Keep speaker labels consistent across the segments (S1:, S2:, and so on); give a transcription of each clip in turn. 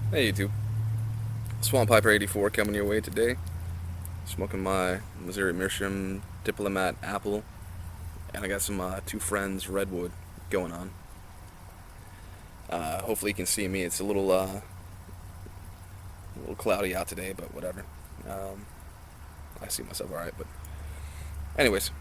S1: Hey YouTube, Swamp Piper 84 coming your way today. Smoking my Missouri Meerschaum Diplomat Apple, and I got some Two Friends Redwood going on. Hopefully you can see me. It's a little cloudy out today, but whatever. Um, I see myself alright. But anyways,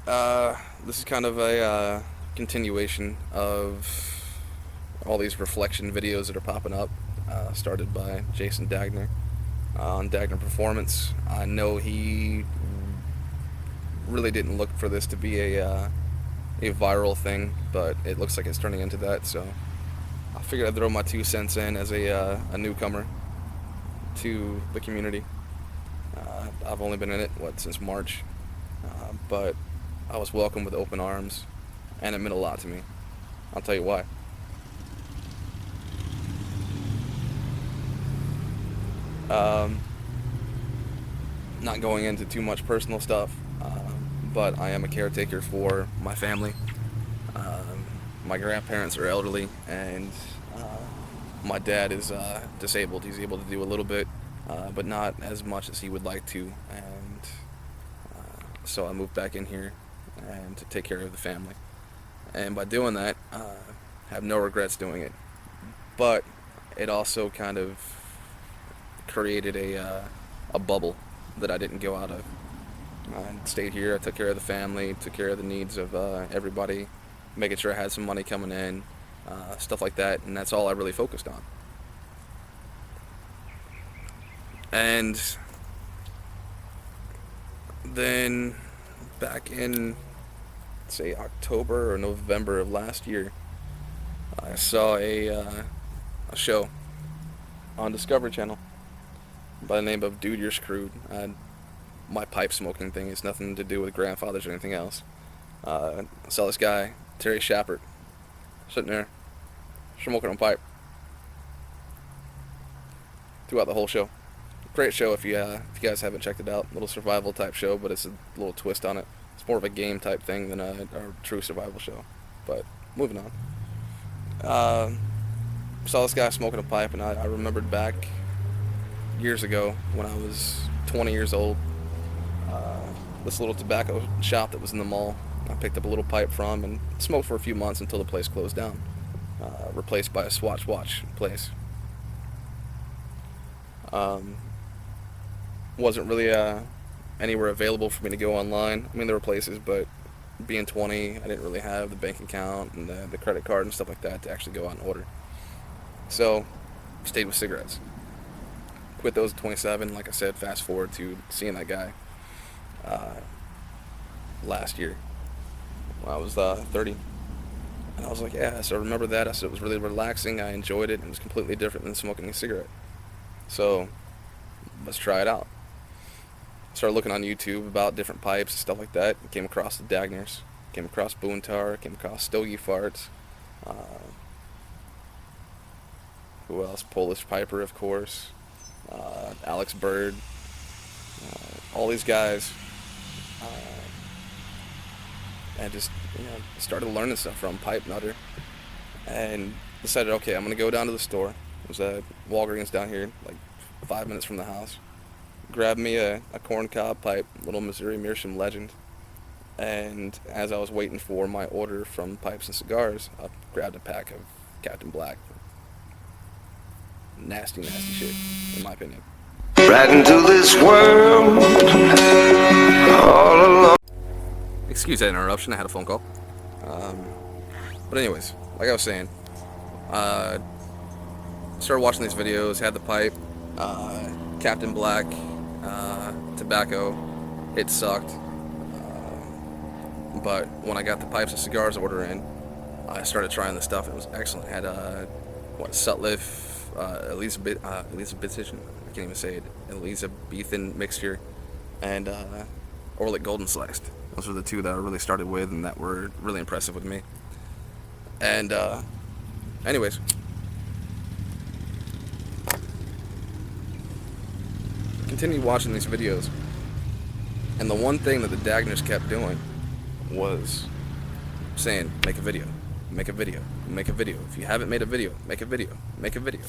S1: this is kind of a continuation of all these reflection videos that are popping up. Started by Jason Dagner on Dagner Performance. I know he really didn't look for this to be a viral thing, but it looks like it's turning into that. So I figured I'd throw my 2 cents in as a newcomer to the community. I've only been in it since March, but I was welcomed with open arms, and it meant a lot to me. I'll tell you why. Um, Not going into too much personal stuff, but I am a caretaker for my family. My grandparents are elderly, and my dad is disabled. He's able to do a little bit, but not as much as he would like to, and so I moved back in here and to take care of the family. And by doing that, have no regrets doing it. But it also kind of created a bubble that I didn't go out of. I stayed here. I took care of the family, took care of the needs of everybody, making sure I had some money coming in, stuff like that, and that's all I really focused on. And then back in, say, October or November of last year, I saw a show on Discovery Channel by the name of Dude, You're Screwed. My pipe smoking thing has nothing to do with grandfathers or anything else. I saw this guy, Terry Shepard, sitting there smoking a pipe throughout the whole show. Great show if you guys haven't checked it out. Little survival type show, but it's a little twist on it. It's more of a game type thing than a true survival show. But moving on. Saw this guy smoking a pipe, and I remembered back years ago when I was 20 years old. This little tobacco shop that was in the mall, I picked up a little pipe from and smoked for a few months until the place closed down, replaced by a Swatch watch place. Wasn't really anywhere available for me to go online. I mean, there were places, but being 20, I didn't really have the bank account and the credit card and stuff like that to actually go out and order. So, stayed with cigarettes. Quit those at 27. Like I said, fast forward to seeing that guy last year when I was 30. And I was like, yeah, so I remember that. I said it was really relaxing. I enjoyed it. It was completely different than smoking a cigarette. So, let's try it out. Started looking on YouTube about different pipes and stuff like that. Came across the Dagners. Came across Boontar. Came across Stogie Farts. Who else? Polish Piper, of course. Alex Bird. All these guys. And just, started learning stuff from Pipe Nutter. And decided, okay, I'm going to go down to the store. There's a Walgreens down here, like 5 minutes from the house. Grabbed me a corncob pipe, little Missouri Meerschaum Legend. And as I was waiting for my order from Pipes and Cigars, I grabbed a pack of Captain Black. Nasty, nasty shit, in my opinion.
S2: Right into this world, all alone.
S1: Excuse that interruption, I had a phone call. But anyways, like I was saying, started watching these videos, had the pipe, Captain Black, tobacco. It sucked. But when I got the Pipes and Cigars order in, I started trying this stuff. It was excellent. It had Sutliff, Elizabethan, I can't even say it, Elizabethan mixture, and Orlick Golden Sliced. Those were the two that I really started with and that were really impressive with me. And anyways, continued watching these videos, and the one thing that the Dagners kept doing was saying, make a video, make a video, make a video. If you haven't made a video, make a video, make a video.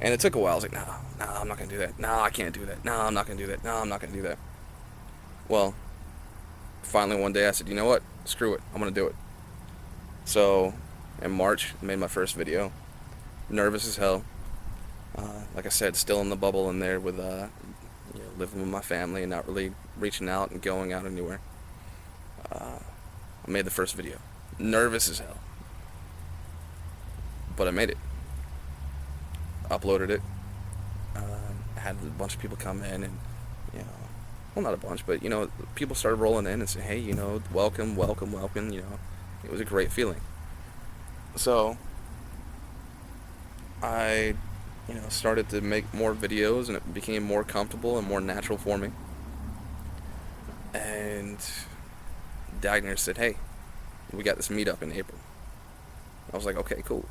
S1: And it took a while. I was like, no, no, I'm not gonna do that. No, I can't do that. No, I'm not gonna do that. No, I'm not gonna do that. Well, finally one day I said, you know what? Screw it. I'm gonna do it. So, in March, I made my first video. Nervous as hell. Like I said, still in the bubble in there with living with my family and not really reaching out and going out anywhere. I made the first video. Nervous as hell. But I made it. Uploaded it. Had a bunch of people come in and, you know, well, not a bunch, but, people started rolling in and saying, hey, welcome, welcome, welcome, It was a great feeling. So, I, started to make more videos and it became more comfortable and more natural for me. And Dagner said, hey, we got this meetup in April. I was like, okay, cool.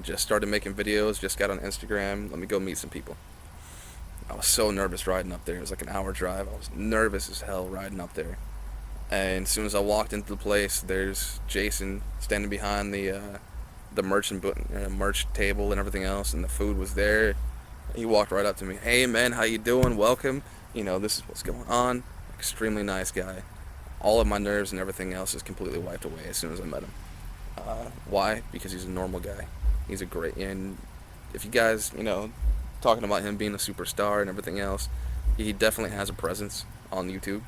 S1: Just started making videos, just got on Instagram, let me go meet some people. I was so nervous riding up there. It was like an hour drive. I was nervous as hell riding up there. And as soon as I walked into the place, there's Jason standing behind the merch table and everything else, and the food was there. He walked right up to me. Hey man, how you doing? Welcome. This is what's going on. Extremely nice guy. All of my nerves and everything else is completely wiped away as soon as I met him. Why? Because he's a normal guy. He's a great, and if you guys, talking about him being a superstar and everything else, he definitely has a presence on YouTube.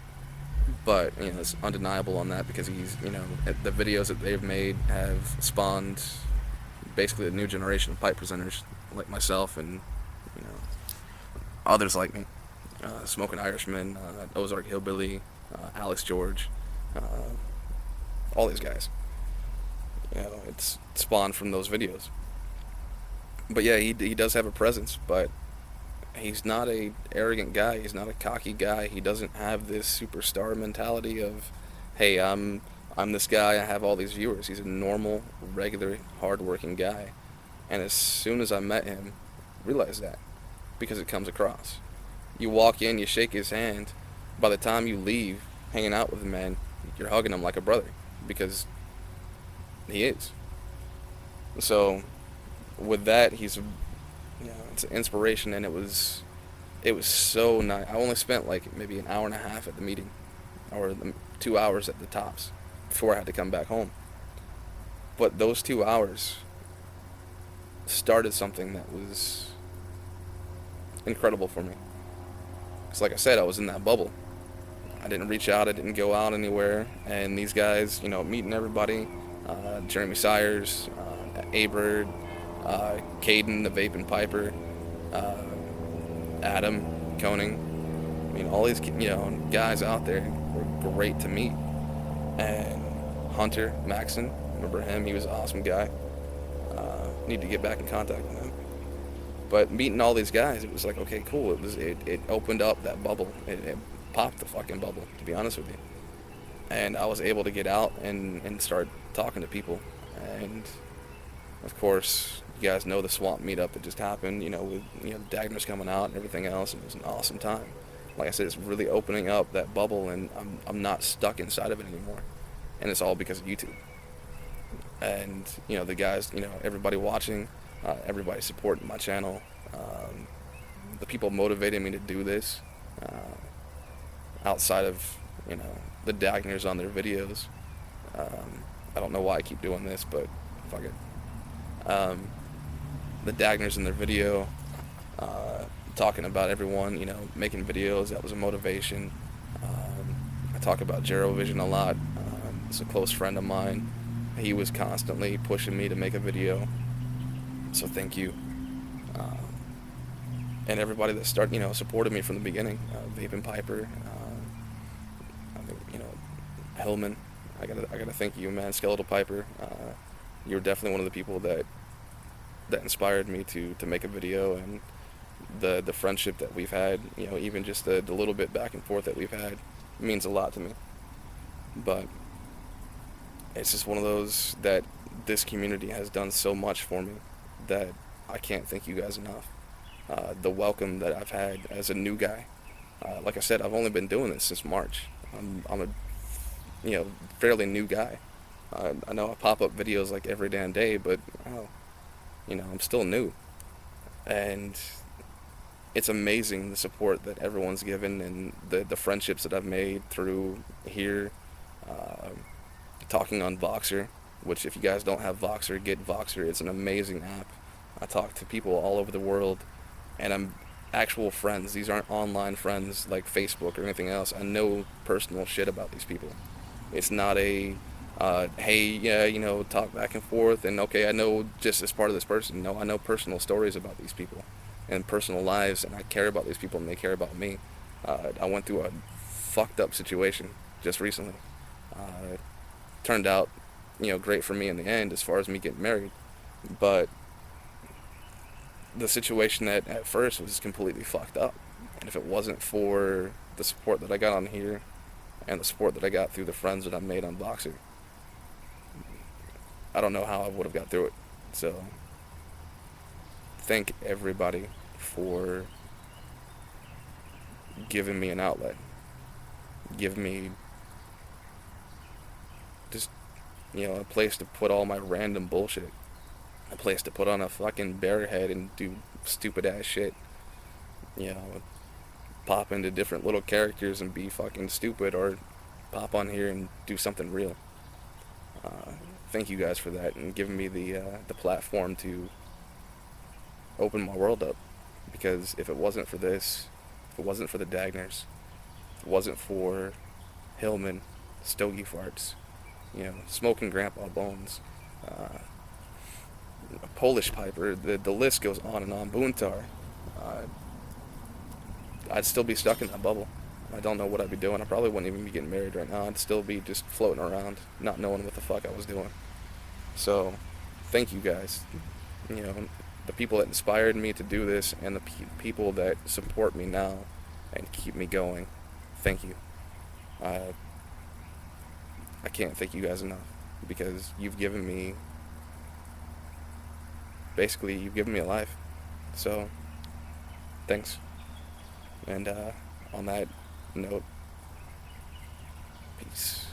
S1: But, it's undeniable on that because he's, the videos that they've made have spawned basically a new generation of pipe presenters like myself and, others like me. Smoking Irishman, Ozark Hillbilly, Alex George, all these guys. It's spawned from those videos. But yeah, he does have a presence, but he's not a arrogant guy. He's not a cocky guy. He doesn't have this superstar mentality of, hey, I'm this guy. I have all these viewers. He's a normal, regular, hardworking guy. And as soon as I met him, I realized that because it comes across. You walk in, you shake his hand. By the time you leave, hanging out with him, man, you're hugging him like a brother because he is. So with that, he's it's an inspiration, and it was so nice. I only spent like maybe an hour and a half at the meeting, or 2 hours at the tops, before I had to come back home. But those 2 hours started something that was incredible for me. Because like I said, I was in that bubble. I didn't reach out, I didn't go out anywhere, and these guys, meeting everybody, Jeremy Sires, A-Bird, Caden, the Vape and Piper, Adam, Koning. All these, guys out there were great to meet. And Hunter Maxon, remember him? He was an awesome guy. Need to get back in contact with him. But meeting all these guys, it was like, okay, cool. It opened up that bubble. It popped the fucking bubble, to be honest with you. And I was able to get out and start talking to people. And of course, you guys know the swamp meetup that just happened, with Dagner's coming out and everything else, and it was an awesome time. Like I said, it's really opening up that bubble, and I'm not stuck inside of it anymore. And it's all because of YouTube. And the guys, everybody watching, everybody supporting my channel, the people motivating me to do this, outside of the Dagners on their videos. I don't know why I keep doing this, but fuck it. The Dagners in their video, talking about everyone, making videos. That was a motivation. I talk about Vision a lot. It's a close friend of mine. He was constantly pushing me to make a video. So thank you. And everybody that supported me from the beginning. Vape and Piper. I think, Hellman. I gotta thank you, man. Skeletal Piper. You're definitely one of the people that inspired me to make a video, and the friendship that we've had, even just the little bit back and forth that we've had means a lot to me. But it's just one of those that this community has done so much for me that I can't thank you guys enough. The welcome that I've had as a new guy. Like I said, I've only been doing this since March. I'm a fairly new guy. I know I pop up videos like every damn day, but I'm still new. And it's amazing the support that everyone's given and the friendships that I've made through here. Um Talking on Voxer, which if you guys don't have Voxer, get Voxer. It's an amazing app. I talk to people all over the world, and I'm actual friends. These aren't online friends like Facebook or anything else. I know personal shit about these people. It's not a, hey, yeah, talk back and forth, and okay, I know just as part of this person. No, I know personal stories about these people and personal lives, and I care about these people, and they care about me. I went through a fucked up situation just recently. Uh, Turned out, great for me in the end as far as me getting married. But the situation at first was completely fucked up. And if it wasn't for the support that I got on here and the support that I got through the friends that I made on Boxer, I don't know how I would have got through it. So, thank everybody for giving me an outlet. Give me just, a place to put all my random bullshit. A place to put on a fucking bear head and do stupid ass shit. You know, pop into different little characters and be fucking stupid, or pop on here and do something real. Uh, Thank you guys for that and giving me the platform to open my world up. Because if it wasn't for this, if it wasn't for the Dagners, if it wasn't for Hillman, Stogie Farts, Smoking Grandpa Bones, uh, Polish Piper, the list goes on and on. Boontar, uh, I'd still be stuck in that bubble. I don't know what I'd be doing. I probably wouldn't even be getting married right now. I'd still be just floating around, not knowing what the fuck I was doing. So, thank you guys. The people that inspired me to do this and the people that support me now and keep me going. Thank you. I I can't thank you guys enough because you've given me a life. So, thanks. And on that note, peace.